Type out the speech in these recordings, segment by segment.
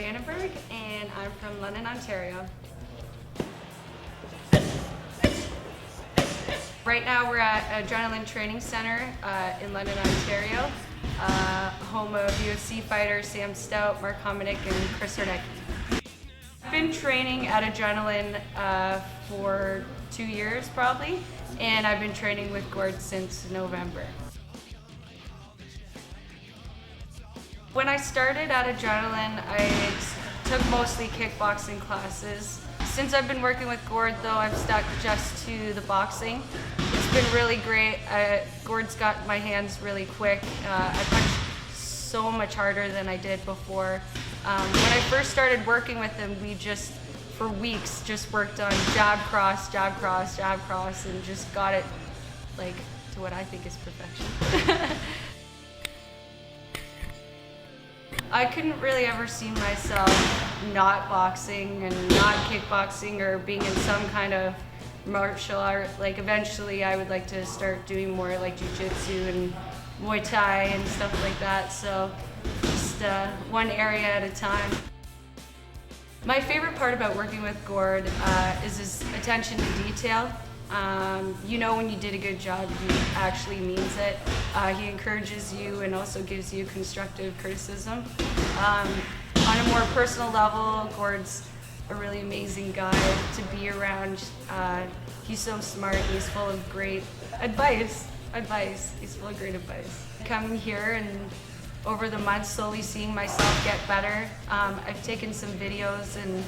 Vandenberg, and I'm from London, Ontario. Right now we're at Adrenaline Training Center in London, Ontario, home of UFC fighters Sam Stout, Mark Hominick, and Chris Herdecki. I've been training at Adrenaline for 2 years probably, and I've been training with Gord since November. When I started at Adrenaline, I took mostly kickboxing classes. Since I've been working with Gord, though, I've stuck just to the boxing. It's been really great. Gord's got my hands really quick. I punch so much harder than I did before. When I first started working with him, we just, for weeks, just worked on jab, cross, jab, cross, jab, cross, and just got it like to what I think is perfection. I couldn't really ever see myself not boxing and not kickboxing or being in some kind of martial art. Like eventually I would like to start doing more like jiu-jitsu and Muay Thai and stuff like that. So just one area at a time. My favorite part about working with Gord is his attention to detail. You know when you did a good job, he actually means it. He encourages you and also gives you constructive criticism. On a more personal level, Gord's a really amazing guy to be around. He's so smart, he's full of great advice. He's full of great advice. Coming here and over the months slowly seeing myself get better. I've taken some videos and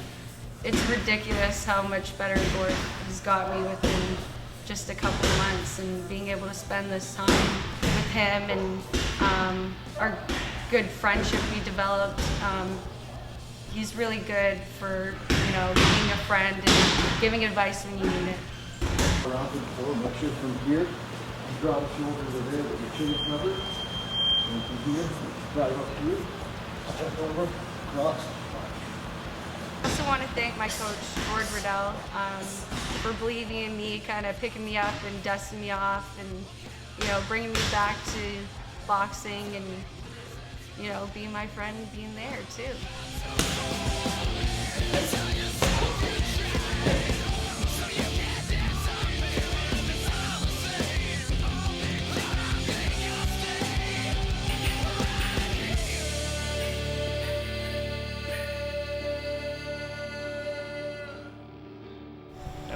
it's ridiculous how much better Gord has got me within just a couple of months, and being able to spend this time with him and our good friendship we developed. He's really good for, you know, being a friend and giving advice when you need it. Around to the floor, make sure from here, you draw the shoulders are there, but your chin is covered. And from here, drive up through, step over, cross. I also want to thank my coach, Gord Riddell, for believing in me, kind of picking me up and dusting me off and, you know, bringing me back to boxing and, you know, being my friend and being there too.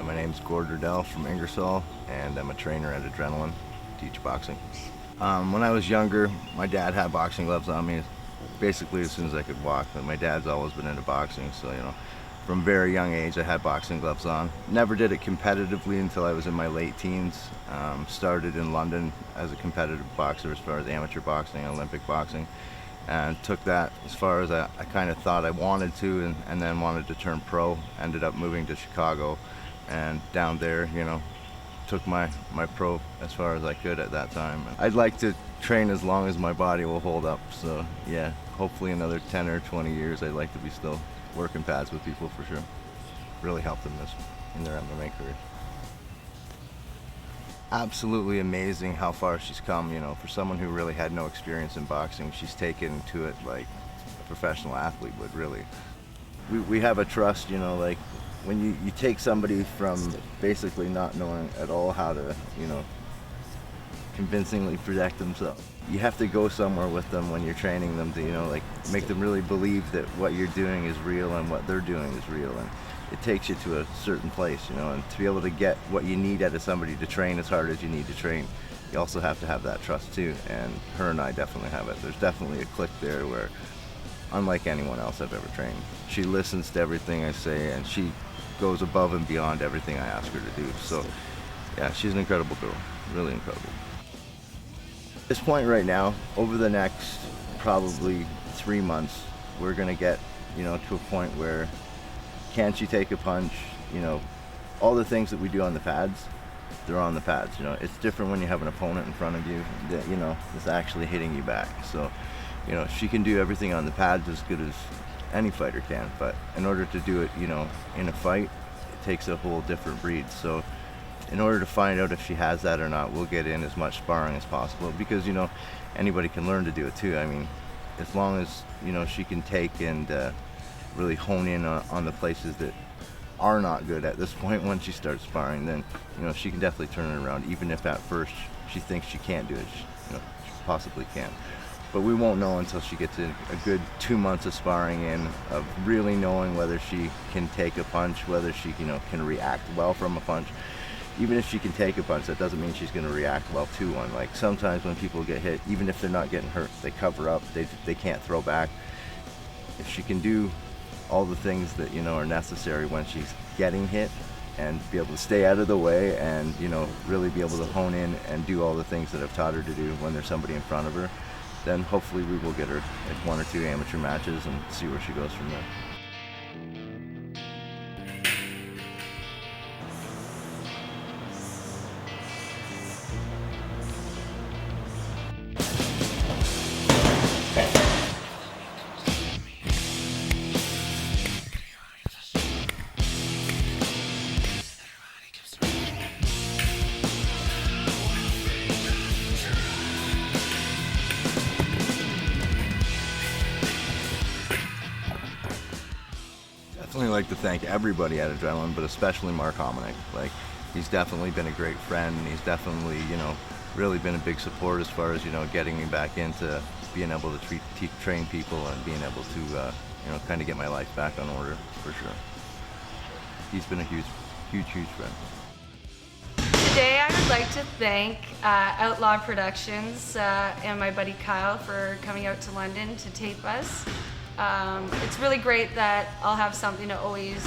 My name's Gord Riddell from Ingersoll, and I'm a trainer at Adrenaline, teach boxing. When I was younger, my dad had boxing gloves on me basically as soon as I could walk, but my dad's always been into boxing, so you know, from a very young age I had boxing gloves on. Never did it competitively until I was in my late teens. Started in London as a competitive boxer as far as amateur boxing and Olympic boxing, and took that as far as I kind of thought I wanted to, and then wanted to turn pro. Ended up moving to Chicago, and down there, you know, took my pro as far as I could at that time. I'd like to train as long as my body will hold up, so yeah, hopefully another 10 or 20 years I'd like to be still working pads with people for sure. Really help them in their MMA career. Absolutely amazing how far she's come, you know, for someone who really had no experience in boxing. She's taken to it like a professional athlete would, really. We have a trust, you know, like when you take somebody from basically not knowing at all how to, you know, convincingly protect themselves. You have to go somewhere with them when you're training them to, you know, like make them really believe that what you're doing is real and what they're doing is real. And it takes you to a certain place, you know, and to be able to get what you need out of somebody to train as hard as you need to train, you also have to have that trust too. And her and I definitely have it. There's definitely a click there where, unlike anyone else I've ever trained, she listens to everything I say and she goes above and beyond everything I ask her to do. So yeah, she's an incredible girl, really incredible. At this point right now, over the next probably 3 months, we're gonna get, you know, to a point where can she take a punch, you know, all the things that we do on the pads, they're on the pads, you know. It's different when you have an opponent in front of you that, you know, is actually hitting you back. So, you know, she can do everything on the pads as good as any fighter can, but in order to do it, you know, in a fight, it takes a whole different breed. So in order to find out if she has that or not, we'll get in as much sparring as possible, because, you know, anybody can learn to do it too. I mean, as long as, you know, she can take and really hone in on the places that are not good at this point. Once she starts sparring, then she can definitely turn it around, even if at first she thinks she can't do it. She possibly can. But we won't know until she gets a good 2 months of sparring in, of really knowing whether she can take a punch, whether she can react well from a punch. Even if she can take a punch, that doesn't mean she's going to react well to one. Like sometimes when people get hit, even if they're not getting hurt, they cover up, they can't throw back. If she can do all the things that are necessary when she's getting hit, and be able to stay out of the way, and really be able to hone in and do all the things that I've taught her to do when there's somebody in front of her, then hopefully we will get her like 1 or 2 amateur matches and see where she goes from there. Definitely like to thank everybody at Adrenaline, but especially Mark Hominick. Like, he's definitely been a great friend, and he's definitely, really been a big support as far as, getting me back into being able to train people and being able to, kind of get my life back on order, for sure. He's been a huge friend. Today I would like to thank Outlaw Productions and my buddy Kyle for coming out to London to tape us. It's really great that I'll have something to always,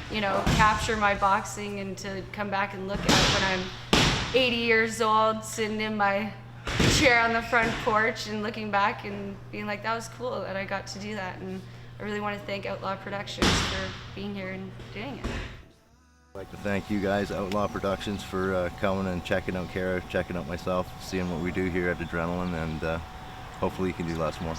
capture my boxing and to come back and look at when I'm 80 years old, sitting in my chair on the front porch and looking back and being like, that was cool that I got to do that. And I really want to thank Outlaw Productions for being here and doing it. I'd like to thank you guys, Outlaw Productions, for coming and checking out Kara, checking out myself, seeing what we do here at Adrenaline, and hopefully you can do lots more.